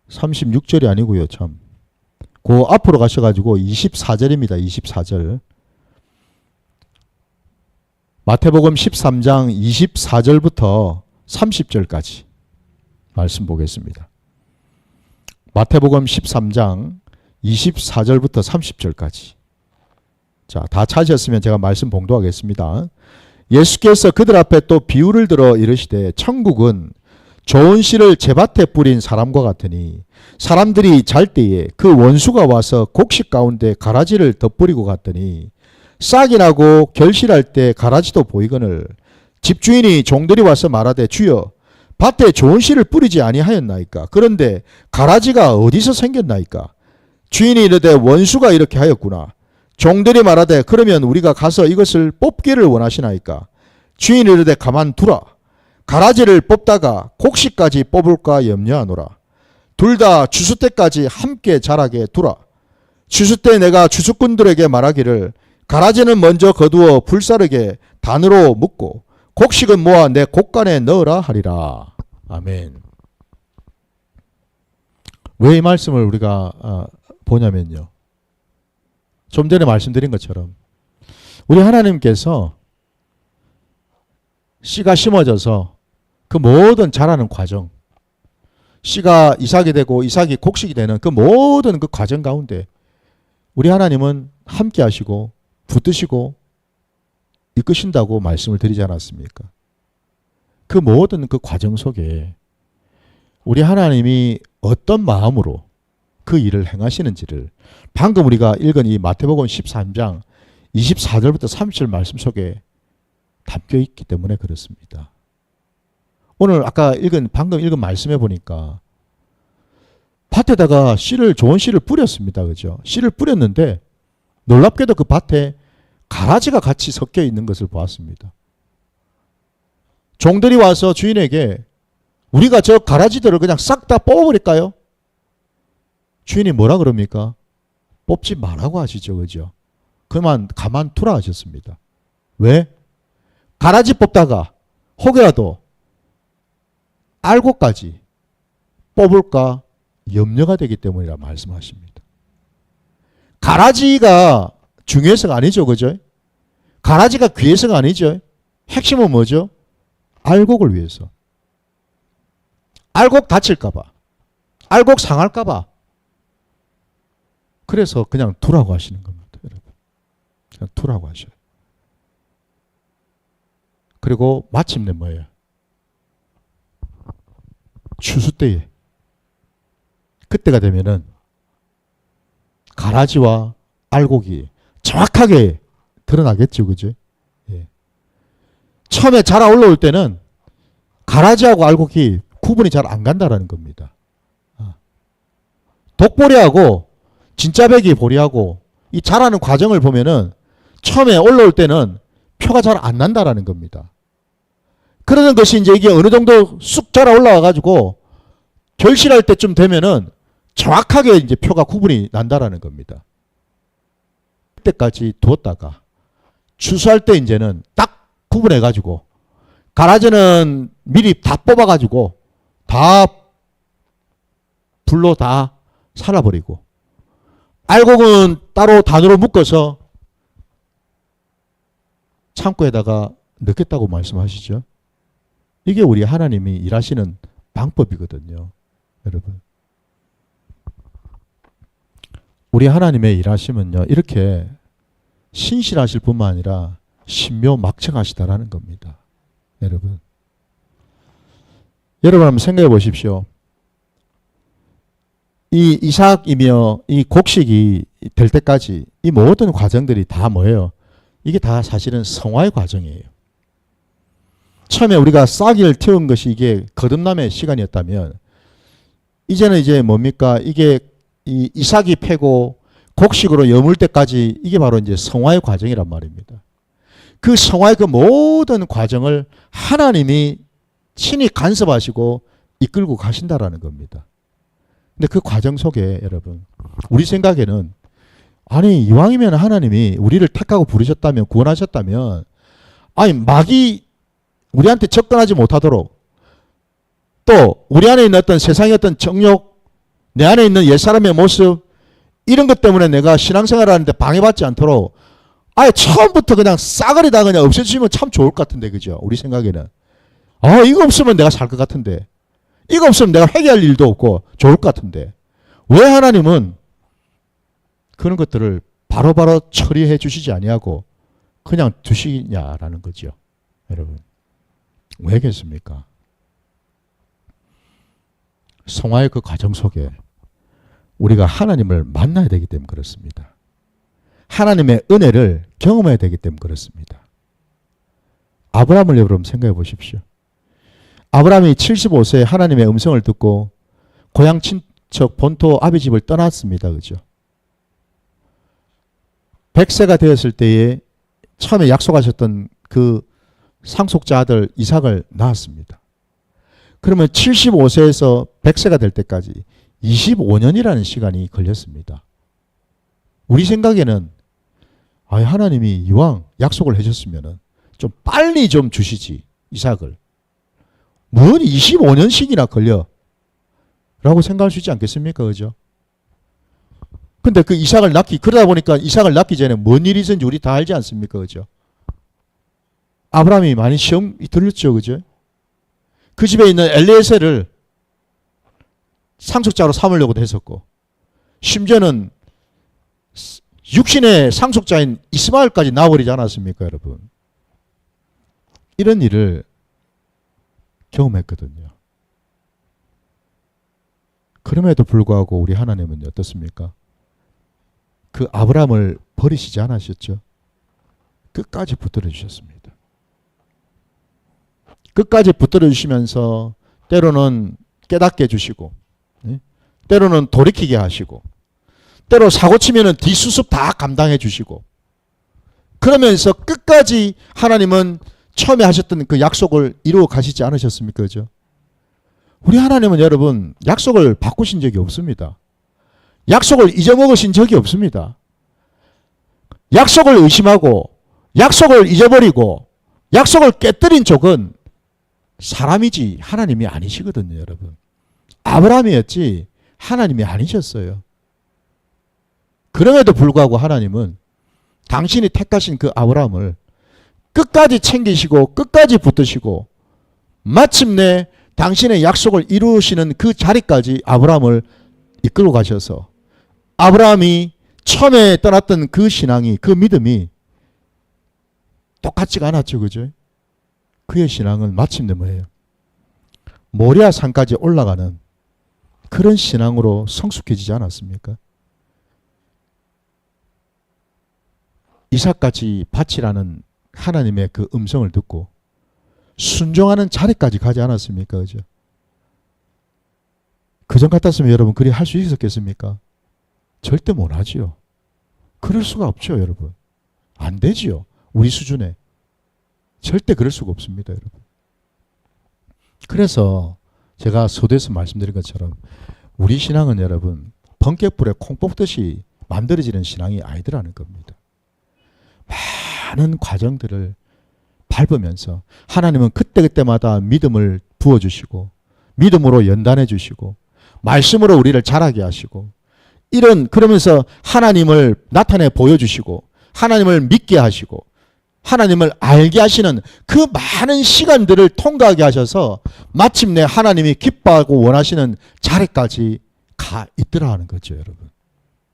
36절이 아니고요. 참. 그 앞으로 가셔가지고 24절입니다. 24절. 마태복음 13장 24절부터 30절까지 말씀 보겠습니다. 마태복음 13장 24절부터 30절까지. 자, 다 찾으셨으면 제가 말씀 봉독하겠습니다. 예수께서 그들 앞에 또 비유를 들어 이르시되 천국은 좋은 씨를 제밭에 뿌린 사람과 같으니 사람들이 잘 때에 그 원수가 와서 곡식 가운데 가라지를 덧뿌리고 갔더니 싹이 나고 결실할 때 가라지도 보이거늘 집주인이 종들이 와서 말하되 주여 밭에 좋은 씨를 뿌리지 아니하였나이까? 그런데 가라지가 어디서 생겼나이까? 주인이 이르되 원수가 이렇게 하였구나. 종들이 말하되 그러면 우리가 가서 이것을 뽑기를 원하시나이까? 주인이 이르되 가만두라. 가라지를 뽑다가 곡식까지 뽑을까 염려하노라. 둘 다 추수 때까지 함께 자라게 두라. 추수 때 내가 추수꾼들에게 말하기를 가라지는 먼저 거두어 불사르게 단으로 묶고 곡식은 모아 내 곡간에 넣으라 하리라. 아멘. 왜 이 말씀을 우리가 보냐면요, 좀 전에 말씀드린 것처럼 우리 하나님께서 씨가 심어져서 그 모든 자라는 과정, 씨가 이삭이 되고 이삭이 곡식이 되는 그 모든 그 과정 가운데 우리 하나님은 함께 하시고 붙드시고 이끄신다고 말씀을 드리지 않았습니까? 그 모든 그 과정 속에 우리 하나님이 어떤 마음으로 그 일을 행하시는지를 방금 우리가 읽은 이 마태복음 13장 24절부터 30절 말씀 속에 담겨 있기 때문에 그렇습니다. 오늘 아까 방금 읽은 말씀해 보니까 밭에다가 좋은 씨를 뿌렸습니다. 그죠? 씨를 뿌렸는데 놀랍게도 그 밭에 가라지가 같이 섞여 있는 것을 보았습니다. 종들이 와서 주인에게 우리가 저 가라지들을 그냥 싹 다 뽑아버릴까요? 주인이 뭐라 그럽니까? 뽑지 말라고 하시죠. 그죠? 그만 가만두라 하셨습니다. 왜? 가라지 뽑다가 혹여라도 알곡까지 뽑을까 염려가 되기 때문이라 말씀하십니다. 가라지가 중요해서가 아니죠. 그죠? 가라지가 귀해서가 아니죠. 핵심은 뭐죠? 알곡을 위해서. 알곡 다칠까봐. 알곡 상할까봐. 그래서 그냥 두라고 하시는 겁니다. 여러분. 그냥 두라고 하셔요. 그리고 마침내 뭐예요? 추수 때에 그때가 되면은 가라지와 알곡이 정확하게 드러나겠죠. 그죠? 예. 처음에 자라 올라올 때는 가라지하고 알곡이 구분이 잘 안 간다라는 겁니다. 독보리하고 진짜배기 보리하고 이 자라는 과정을 보면은 처음에 올라올 때는 표가 잘 안 난다라는 겁니다. 그러는 것이 이제 이게 어느 정도 쑥 자라 올라와 가지고 결실할 때쯤 되면은 정확하게 이제 표가 구분이 난다라는 겁니다. 그때까지 두었다가 추수할 때 이제는 딱 구분해 가지고 가라지는 미리 다 뽑아 가지고 다 불로 다 살아버리고 알곡은 따로 단으로 묶어서 창고에다가 넣겠다고 말씀하시죠. 이게 우리 하나님이 일하시는 방법이거든요. 여러분. 우리 하나님의 일하심은요. 이렇게 신실하실 뿐만 아니라 신묘막측하시다라는 겁니다. 여러분. 여러분 한번 생각해 보십시오. 이 이삭이며 이 곡식이 될 때까지 이 모든 과정들이 다 뭐예요? 이게 다 사실은 성화의 과정이에요. 처음에 우리가 싹을 틔운 것이 이게 거듭남의 시간이었다면 이제는 이제 뭡니까? 이게 이 이삭이 패고 곡식으로 여물 때까지 이게 바로 이제 성화의 과정이란 말입니다. 그 성화의 그 모든 과정을 하나님이 친히 간섭하시고 이끌고 가신다라는 겁니다. 근데 그 과정 속에 여러분 우리 생각에는 아니 이왕이면 하나님이 우리를 택하고 부르셨다면 구원하셨다면 아니 마귀 우리한테 접근하지 못하도록 또 우리 안에 있는 어떤 세상의 어떤 정욕 내 안에 있는 옛사람의 모습 이런 것 때문에 내가 신앙생활을 하는데 방해받지 않도록 아예 처음부터 그냥 싸그리 다 그냥 없애주시면 참 좋을 것 같은데 그죠? 우리 생각에는 이거 없으면 내가 살 것 같은데 이거 없으면 내가 회개할 일도 없고 좋을 것 같은데 왜 하나님은 그런 것들을 바로바로 처리해 주시지 아니하고 그냥 두시냐라는 거죠. 여러분. 왜 그렇습니까? 성화의 그 과정 속에 우리가 하나님을 만나야 되기 때문에 그렇습니다. 하나님의 은혜를 경험해야 되기 때문에 그렇습니다. 아브라함을 여러분 생각해 보십시오. 아브라함이 75세에 하나님의 음성을 듣고 고향 친척 본토 아비 집을 떠났습니다. 그죠? 100세가 되었을 때에 처음에 약속하셨던 그 상속자 아들 이삭을 낳았습니다. 그러면 75세에서 100세가 될 때까지 25년이라는 시간이 걸렸습니다. 우리 생각에는 하나님이 이왕 약속을 해줬으면 좀 빨리 좀 주시지 이삭을. 뭔 25년씩이나 걸려? 라고 생각할 수 있지 않겠습니까? 그죠? 근데 그 이삭을 그러다 보니까 이삭을 낳기 전에 뭔 일이 있었는지 우리 다 알지 않습니까? 그죠? 아브라함이 많이 시험이 들렸죠. 그죠? 그 집에 있는 엘리에셀을 상속자로 삼으려고도 했었고, 심지어는 육신의 상속자인 이스마엘까지 나와버리지 않았습니까? 여러분. 이런 일을 경험했거든요. 그럼에도 불구하고 우리 하나님은 어떻습니까? 그 아브라함을 버리시지 않으셨죠. 끝까지 붙들어 주셨습니다. 끝까지 붙들어 주시면서 때로는 깨닫게 해주시고 때로는 돌이키게 하시고, 때로 사고 치면은 뒷수습 다 감당해 주시고, 그러면서 끝까지 하나님은 처음에 하셨던 그 약속을 이루어 가시지 않으셨습니까? 그죠? 우리 하나님은 여러분 약속을 바꾸신 적이 없습니다. 약속을 잊어먹으신 적이 없습니다. 약속을 의심하고 약속을 잊어버리고 약속을 깨뜨린 쪽은 사람이지 하나님이 아니시거든요, 여러분. 아브라함이었지 하나님이 아니셨어요. 그럼에도 불구하고 하나님은 당신이 택하신 그 아브라함을 끝까지 챙기시고 끝까지 붙드시고 마침내 당신의 약속을 이루시는 그 자리까지 아브라함을 이끌고 가셔서 아브라함이 처음에 떠났던 그 신앙이, 그 믿음이 똑같지가 않았죠. 그죠? 그의 신앙은 마침내 뭐예요? 모리아 산까지 올라가는 그런 신앙으로 성숙해지지 않았습니까? 이삭같이 바치라는 하나님의 그 음성을 듣고 순종하는 자리까지 가지 않았습니까? 그죠? 그전 같았으면 여러분 그리 할 수 있었겠습니까? 절대 못하지요. 그럴 수가 없죠, 여러분. 안 되지요. 우리 수준에. 절대 그럴 수가 없습니다, 여러분. 그래서 제가 서두에서 말씀드린 것처럼 우리 신앙은 여러분 번개불에 콩 뽑듯이 만들어지는 신앙이 아니더라는 겁니다. 많은 과정들을 밟으면서 하나님은 그때그때마다 믿음을 부어주시고 믿음으로 연단해 주시고 말씀으로 우리를 자라게 하시고 그러면서 하나님을 나타내 보여주시고 하나님을 믿게 하시고 하나님을 알게 하시는 그 많은 시간들을 통과하게 하셔서 마침내 하나님이 기뻐하고 원하시는 자리까지 가 있더라 하는 거죠, 여러분.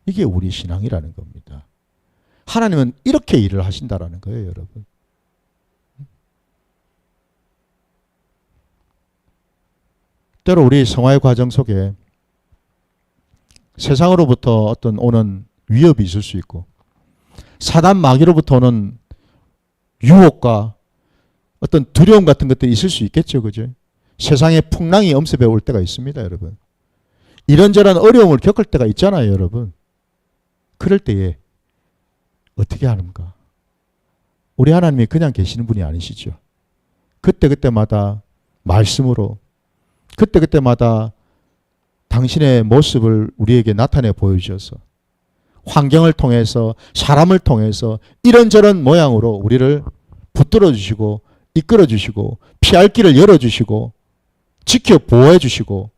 이게 우리 신앙이라는 겁니다. 하나님은 이렇게 일을 하신다라는 거예요, 여러분. 때로 우리 성화의 과정 속에 세상으로부터 어떤 오는 위협이 있을 수 있고 사단 마귀로부터 오는 유혹과 어떤 두려움 같은 것들이 있을 수 있겠죠. 그죠? 세상에 풍랑이 엄습해 올 때가 있습니다, 여러분. 이런저런 어려움을 겪을 때가 있잖아요, 여러분. 그럴 때에 어떻게 하는가? 우리 하나님이 그냥 계시는 분이 아니시죠. 그때그때마다 말씀으로 그때그때마다 당신의 모습을 우리에게 나타내 보여주셔서 환경을 통해서 사람을 통해서 이런저런 모양으로 우리를 붙들어 주시고 이끌어 주시고 피할 길을 열어 주시고 지켜 보호해 주시고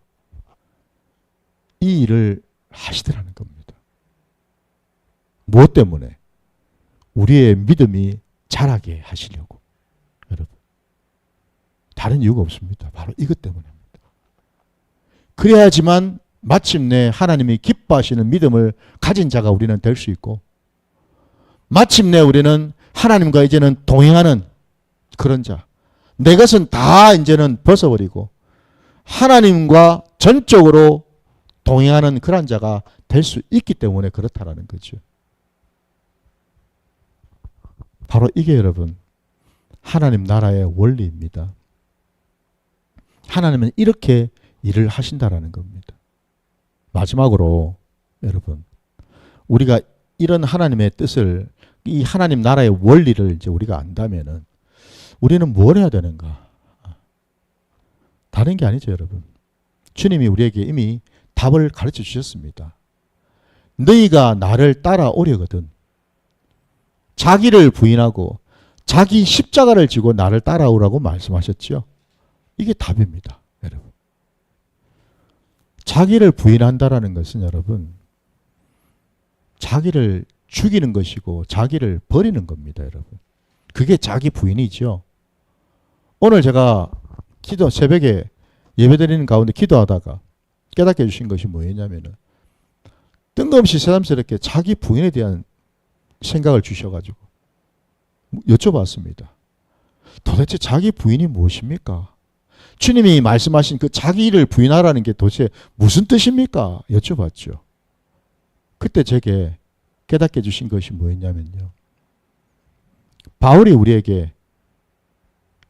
이 일을 하시더라는 겁니다. 무엇 때문에? 우리의 믿음이 자라게 하시려고. 여러분. 다른 이유가 없습니다. 바로 이것 때문입니다. 그래야지만 마침내 하나님이 기뻐하시는 믿음을 가진 자가 우리는 될 수 있고 마침내 우리는 하나님과 이제는 동행하는 그런 자. 내 것은 다 이제는 벗어버리고 하나님과 전적으로 동행하는 그런 자가 될 수 있기 때문에 그렇다라는 거죠. 바로 이게 여러분 하나님 나라의 원리입니다. 하나님은 이렇게 일을 하신다라는 겁니다. 마지막으로 여러분 우리가 이런 하나님의 뜻을 이 하나님 나라의 원리를 이제 우리가 안다면은 우리는 뭘 해야 되는가? 다른 게 아니죠, 여러분. 주님이 우리에게 이미 답을 가르쳐 주셨습니다. 너희가 나를 따라오려거든 자기를 부인하고 자기 십자가를 지고 나를 따라오라고 말씀하셨죠. 이게 답입니다, 여러분. 자기를 부인한다라는 것은 여러분 자기를 죽이는 것이고 자기를 버리는 겁니다, 여러분. 그게 자기 부인이죠. 오늘 제가 새벽에 예배드리는 가운데 기도하다가 깨닫게 해주신 것이 뭐였냐면은 뜬금없이 새삼스럽게 자기 부인에 대한 생각을 주셔가지고 여쭤봤습니다. 도대체 자기 부인이 무엇입니까? 주님이 말씀하신 그 자기를 부인하라는 게 도대체 무슨 뜻입니까? 여쭤봤죠. 그때 제게 깨닫게 해주신 것이 뭐였냐면요. 바울이 우리에게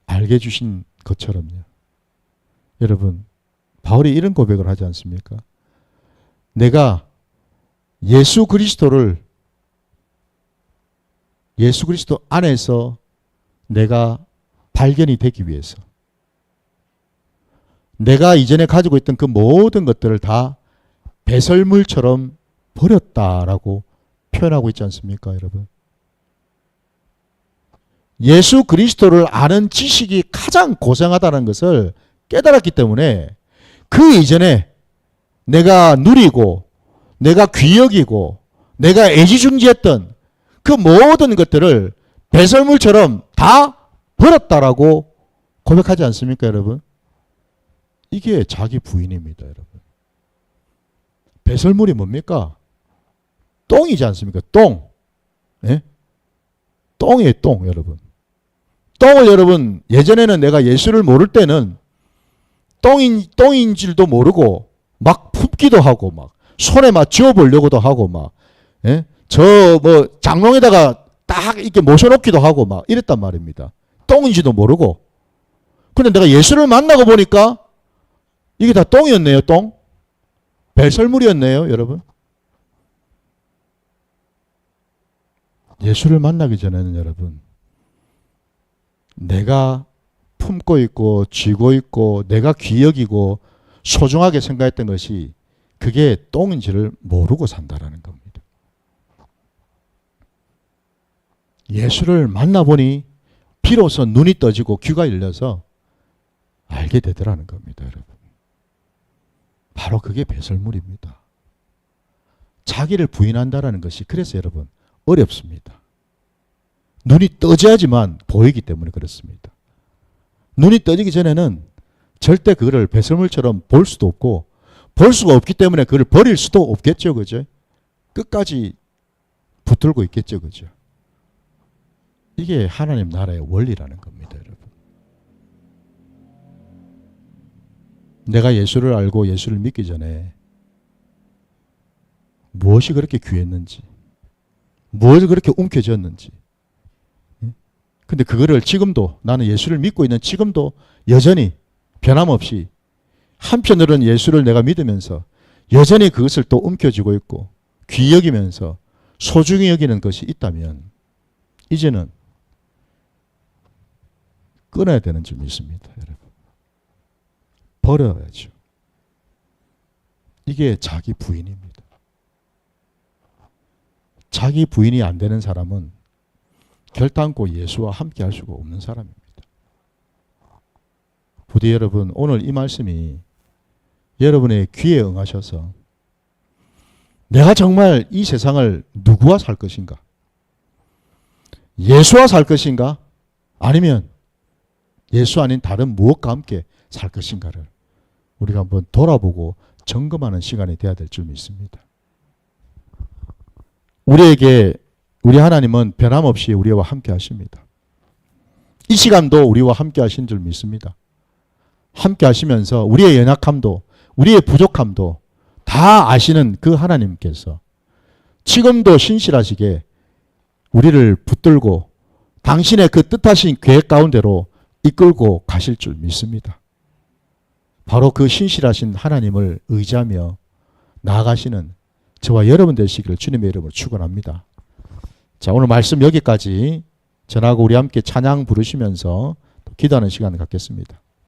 알게 해주신 것처럼요. 여러분, 바울이 이런 고백을 하지 않습니까? 내가 예수 그리스도 안에서 내가 발견이 되기 위해서 내가 이전에 가지고 있던 그 모든 것들을 다 배설물처럼 버렸다라고 표현하고 있지 않습니까, 여러분? 예수 그리스도를 아는 지식이 가장 고상하다는 것을 깨달았기 때문에 그 이전에 내가 누리고 내가 귀여기고 내가 애지중지했던 그 모든 것들을 배설물처럼 다 버렸다라고 고백하지 않습니까, 여러분? 이게 자기 부인입니다, 여러분. 배설물이 뭡니까? 똥이지 않습니까? 똥. 예? 똥이에요, 똥, 여러분. 똥을 여러분, 예전에는 내가 예수를 모를 때는 똥인 줄도 모르고 막 품기도 하고 막 손에 막 쥐어보려고도 하고 막, 예? 저 뭐 장롱에다가 딱 이렇게 모셔놓기도 하고 막 이랬단 말입니다. 똥인지도 모르고. 근데 내가 예수를 만나고 보니까 이게 다 똥이었네요, 똥. 배설물이었네요, 여러분. 예수를 만나기 전에는 여러분, 내가 품고 있고 쥐고 있고 내가 귀여기고 소중하게 생각했던 것이 그게 똥인지를 모르고 산다라는 겁니다. 예수를 만나보니 비로소 눈이 떠지고 귀가 열려서 알게 되더라는 겁니다, 여러분. 바로 그게 배설물입니다. 자기를 부인한다라는 것이 그래서 여러분 어렵습니다. 눈이 떠져야지만 보이기 때문에 그렇습니다. 눈이 떠지기 전에는 절대 그거를 배설물처럼 볼 수도 없고 볼 수가 없기 때문에 그걸 버릴 수도 없겠죠, 그죠? 끝까지 붙들고 있겠죠, 그죠? 이게 하나님 나라의 원리라는 겁니다, 여러분. 내가 예수를 알고 예수를 믿기 전에 무엇이 그렇게 귀했는지, 무엇이 그렇게 움켜쥐었는지. 근데 그거를 지금도 나는 예수를 믿고 있는 지금도 여전히 변함없이 한편으로는 예수를 내가 믿으면서 여전히 그것을 또 움켜쥐고 있고 귀히 여기면서 소중히 여기는 것이 있다면 이제는 끊어야 되는 줄 믿습니다, 여러분. 버려야죠. 이게 자기 부인입니다. 자기 부인이 안 되는 사람은 결단코 예수와 함께 할 수가 없는 사람입니다. 부디 여러분, 오늘 이 말씀이 여러분의 귀에 응하셔서 내가 정말 이 세상을 누구와 살 것인가? 예수와 살 것인가? 아니면 예수 아닌 다른 무엇과 함께 살 것인가를 우리가 한번 돌아보고 점검하는 시간이 되어야 될 줄 믿습니다. 우리에게 우리 하나님은 변함없이 우리와 함께 하십니다. 이 시간도 우리와 함께 하신 줄 믿습니다. 함께 하시면서 우리의 연약함도 우리의 부족함도 다 아시는 그 하나님께서 지금도 신실하시게 우리를 붙들고 당신의 그 뜻하신 계획 가운데로 이끌고 가실 줄 믿습니다. 바로 그 신실하신 하나님을 의지하며 나아가시는 저와 여러분 되시기를 주님의 이름으로 축원합니다. 자, 오늘 말씀 여기까지 전하고 우리 함께 찬양 부르시면서 기도하는 시간을 갖겠습니다.